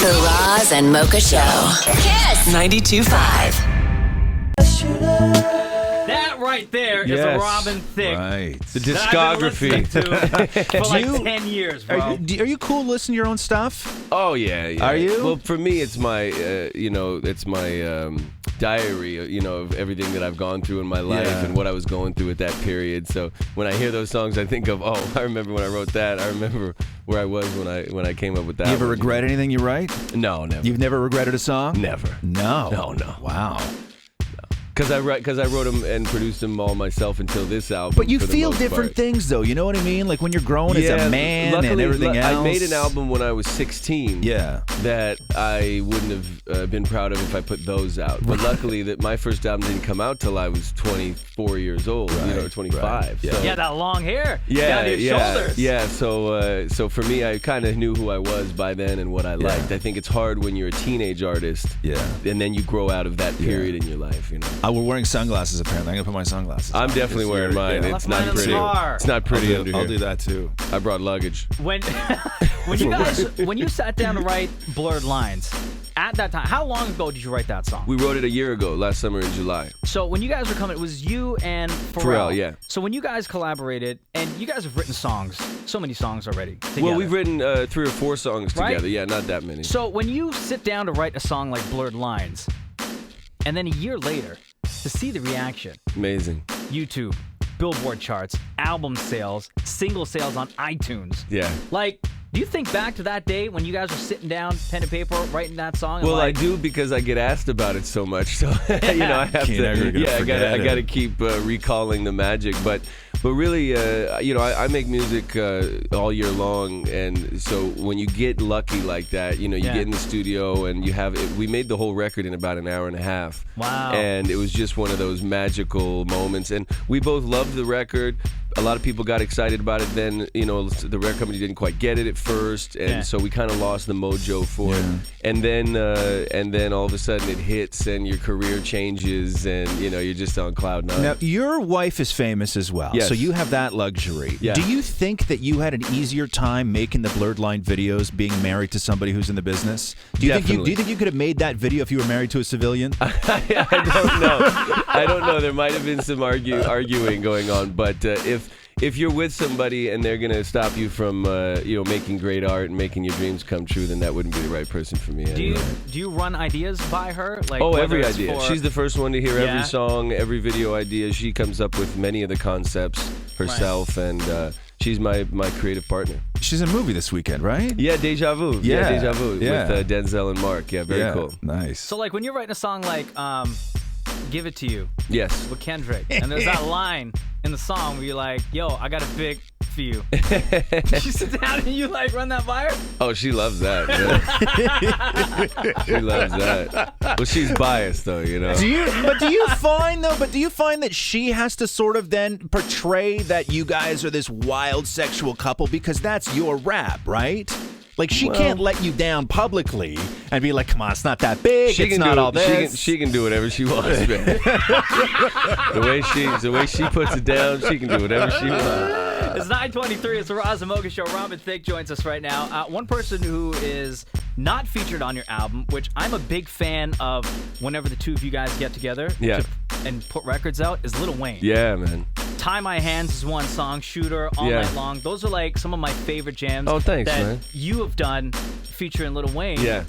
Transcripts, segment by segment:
The Roz and Mocha Show. KiSS 92.5. That right there is a Robin Thicke. Right. The discography. For like 10 years, bro. Are you cool listening to your own stuff? Oh, yeah. Are you? Well, for me, it's my, it's my diary, of everything that I've gone through in my life and what I was going through at that period. So when I hear those songs, I think of, I remember when I wrote that. I remember where I was when I came up with that. You ever regret anything you write? No, never. You've never regretted a song? Never. No. No. Wow. Because I wrote them and produced them all myself until this album. But you for the feel most different part. things, though. You know what I mean? Like when you're growing as a man luckily, and everything else. I made an album when I was 16. Yeah. That I wouldn't have been proud of if I put those out. But luckily, that my first album didn't come out till I was 24 years old. Right, 25. right. So, Yeah, that long hair down to your shoulders. Yeah. So for me, I kind of knew who I was by then and what I liked. I think it's hard when you're a teenage artist. Yeah. And then you grow out of that period in your life. We're wearing sunglasses. Apparently, I'm gonna put my sunglasses. I'm definitely wearing mine. Yeah. It's Left not mine in the pretty. car. It's not pretty under here. I'll do that too. I brought luggage. When you sat down to write Blurred Lines, at that time, how long ago did you write that song? We wrote it a year ago, last summer in July. So when you guys were coming, it was you and Pharrell. Yeah. So when you guys collaborated, and you guys have written songs, so many songs already together. Well, we've written 3 or 4 songs Right? together. Yeah, not that many. So when you sit down to write a song like Blurred Lines, and then a year later, to see the reaction, Amazing. YouTube, Billboard charts, album sales, single sales on iTunes. Yeah. Like, do you think back to that day when you guys were sitting down, pen and paper, writing that song? Well, I do because I get asked about it so much. So I have to. I got to keep recalling the magic. But really, I make music all year long, and so when you get lucky like that, you get in the studio and you have it. We made the whole record in about an hour and a half. Wow. And it was just one of those magical moments, and we both loved the record. A lot of people got excited about it. Then, the record company didn't quite get it at first, and so we kind of lost the mojo for it. And then all of a sudden it hits, and your career changes, and you're just on cloud nine. Now, your wife is famous as well, Yes. so you have that luxury. Yeah. Do you think that you had an easier time making the Blurred Line videos being married to somebody who's in the business? Do you think you could have made that video if you were married to a civilian? I don't know. There might have been some arguing going on, but if you're with somebody and they're gonna stop you from making great art and making your dreams come true, then that wouldn't be the right person for me. Anyway. Do you run ideas by her? Like, Every idea. She's the first one to hear Yeah. every song, every video idea. She comes up with many of the concepts herself, and she's my creative partner. She's in a movie this weekend, right? Yeah, Deja Vu. Yeah. Deja Vu Yeah. with Denzel and Mark. Yeah, very cool. Nice. So, like, when you're writing a song like Give It To You Yes. with Kendrick, and there's that line in the song where you're like, yo, I got a big for you. You sit down and you, like, run that by her? Oh, she loves that. Yeah. She loves that. Well, she's biased, though, Do you find that she has to sort of then portray that you guys are this wild sexual couple because that's your rap, right? Like, she can't let you down publicly and be like, come on, it's not that big, it's not all this. She can do whatever she wants, man. the way she puts it down, she can do whatever she wants. It's 9:23. It's the Roz and Mocha Show. Robin Thicke joins us right now. One person who is not featured on your album, which I'm a big fan of whenever the two of you guys get together and put records out, is Lil Wayne. Yeah, man. Tie My Hands is one song. Shooter, All Night Long. Those are like some of my favorite jams. Oh, thanks, that man. you have done featuring Lil Wayne. Yeah.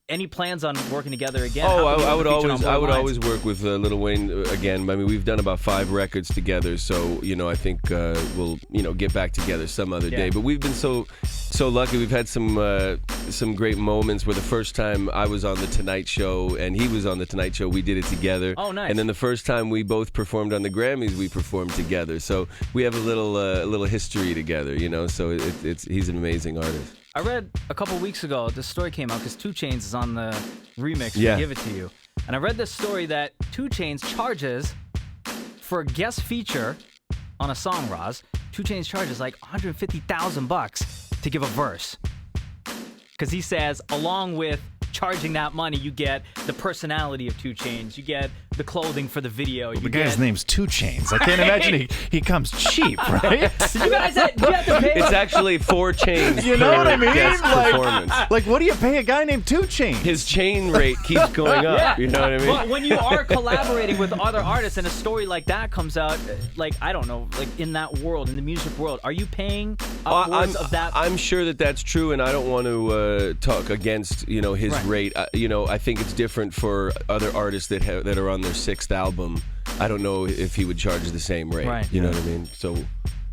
Any plans on working together again? Oh, I would always work with Lil Wayne again. I mean, we've done about 5 records together, so I think we'll get back together some other day. But we've been so lucky. We've had some great moments where the first time I was on the Tonight Show and he was on the Tonight Show, we did it together. Oh, nice. And then the first time we both performed on the Grammys, we performed together. So we have a little history together, So he's an amazing artist. I read a couple weeks ago, this story came out because 2 Chainz is on the remix for Give It To You. And I read this story that 2 Chainz charges for a guest feature on a song, Roz. 2 Chainz charges like $150,000 to give a verse. Because he says, along with charging that money, you get the personality of 2 Chainz, you get the clothing for the video. Well, the guy's name's 2 Chainz. I can't imagine he comes cheap, right? You guys have to pay. It's actually 4 chains. You know what I mean? Guest performance. Like, what do you pay a guy named 2 Chainz? His chain rate keeps going up. Yeah. You know what I mean? But when you are collaborating with other artists and a story like that comes out, like, I don't know, like in that world, in the music world, are you paying upwards of that? I'm sure that that's true, and I don't want to talk against his rate. I think it's different for other artists that are on their 6th album. I don't know if he would charge the same rate. Right. You know what I mean? So.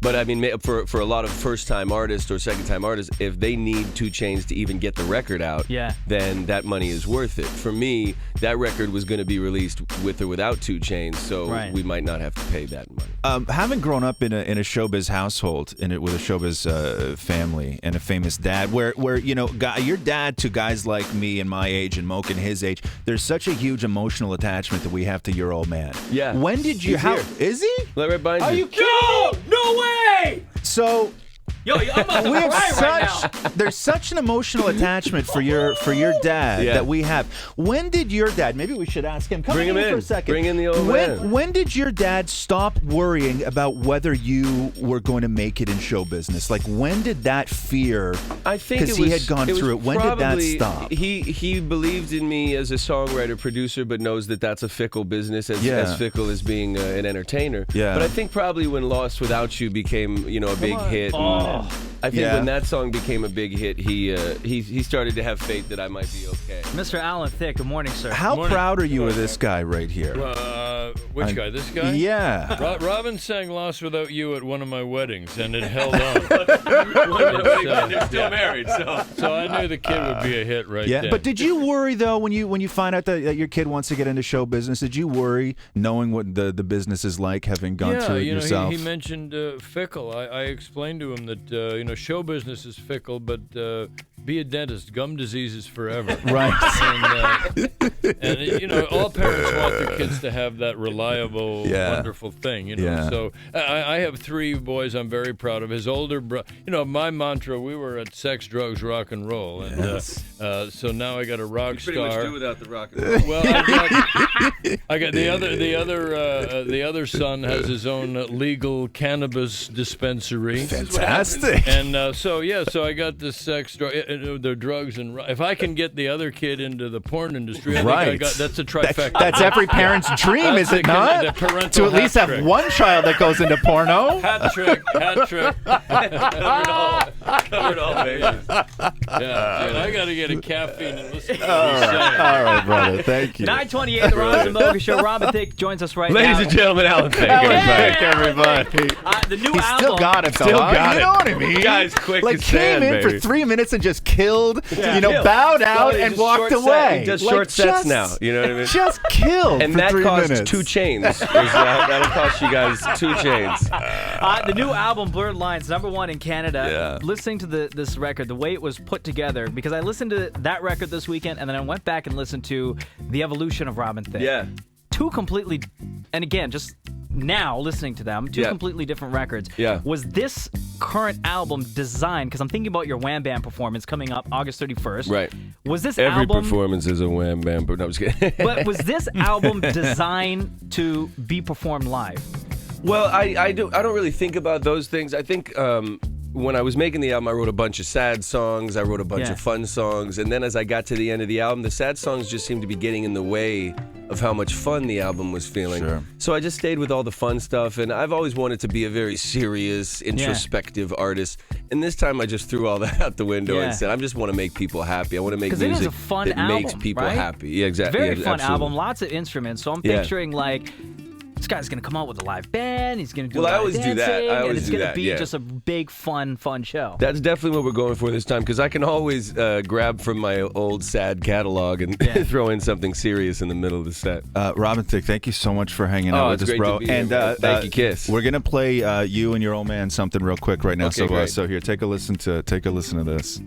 But I mean, for a lot of first-time artists or second-time artists, if they need 2 Chainz to even get the record out, then that money is worth it. For me, that record was going to be released with or without 2 Chainz, so we might not have to pay that money. Having grown up in a showbiz household, with a showbiz family and a famous dad, where your dad to guys like me and my age and Mocha and his age, there's such a huge emotional attachment that we have to your old man. Yeah. When did you? Is he? Right behind you. Are you kidding? No way! So, I'm about to cry right now. There's such an emotional attachment for your dad that we have. When did your dad? Maybe we should ask him. Bring him in for a second. Bring in the old man. When did your dad stop worrying about whether you were going to make it in show business? Like, when did that fear? I think because he had gone through it. When did that stop? He believed in me as a songwriter, producer, but knows that that's a fickle business, as fickle as being an entertainer. Yeah. But I think probably when Lost Without You became a big hit. I think when that song became a big hit, he started to have faith that I might be okay. Mr. Alan Thicke, good morning, sir. How proud are you of this guy right here? Which guy? This guy? Yeah. Robin sang Lost Without You at one of my weddings, and it held on. They're still married, so. So I knew the kid would be a hit then. But did you worry, though, when you find out that your kid wants to get into show business, did you worry knowing what the business is like, having gone through it yourself? He mentioned fickle. I explained to him that, show business is fickle, but be a dentist. Gum disease is forever. Right. And all parents want their kids to have that reliable, wonderful thing. So I have 3 boys I'm very proud of. His older brother, my mantra, we were at sex, drugs, rock and roll, and so now I got a rock star. Pretty much do without the rock and roll. Well, I got the other son has his own legal cannabis dispensary. Fantastic. And so I got the sex, the drugs, and if I can get the other kid into the porn industry, I think that's a trifecta. That's every parent's dream, is it not? To at least have one child that goes into porno. Hat trick. Covered all bases. I got to get a caffeine and listen to what All right, brother. Thank you. 9:28, the Roz Mocha Show. Robin Thicke joins us right now. Ladies and gentlemen, Alan Thicke. Everybody. The new He album. still got it, though. Still got You it. know what I mean? Guy's quick like as sand, came in baby. for 3 minutes and just killed, bowed out and walked away. He does short sets now. You know what I mean? Just killed And for that 3 costs minutes. 2 Chainz. That'll cost you guys 2 Chainz. The new album, Blurred Lines, #1 in Canada. Yeah. Listening to this record, the way it was put together, because I listened to that record this weekend, and then I went back and listened to The Evolution of Robin Thicke. Yeah. 2 completely, and again, just now listening to them, 2 completely different records. Yeah. Was this current album designed, because I'm thinking about your Wham Bam performance coming up August 31st. Right. Was this Every album... performance is a wham bam, but no, I'm just kidding. But was this album designed to be performed live? Well, I don't really think about those things. I think when I was making the album, I wrote a bunch of sad songs. I wrote a bunch of fun songs. And then as I got to the end of the album, the sad songs just seemed to be getting in the way of how much fun the album was feeling. Sure. So I just stayed with all the fun stuff. And I've always wanted to be a very serious, introspective artist. And this time I just threw all that out the window and said, I just want to make people happy. I want to make music it is a fun that album, makes people right? happy. Yeah, exactly. Very fun absolutely. album, lots of instruments. So I'm picturing like... This guy's gonna come out with a live band. He's gonna do. Well, I live always do that. dancing, I always and it's do gonna that, be just a big, fun show. That's definitely what we're going for this time, because I can always grab from my old sad catalog and throw in something serious in the middle of the set. Robin Thicke, thank you so much for hanging out with us, great bro. to be here, thank you, KiSS. We're gonna play you and your old man something real quick right now. Okay, great. So here, take a listen to this.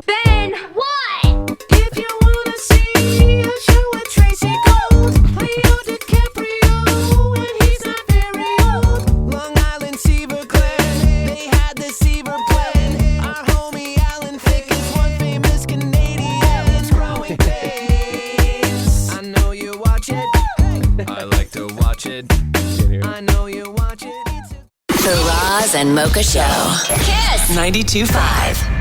Ben, what? If you wanna see a show with Tracy Gold, Leo DiCaprio, and he's not very old. Long Island Seaver Clan, they had the Seaver plan. Our homie Alan Thicke is one famous Canadian. It's growing pains. I know you watch it. and Mocha Show. KiSS 92.5.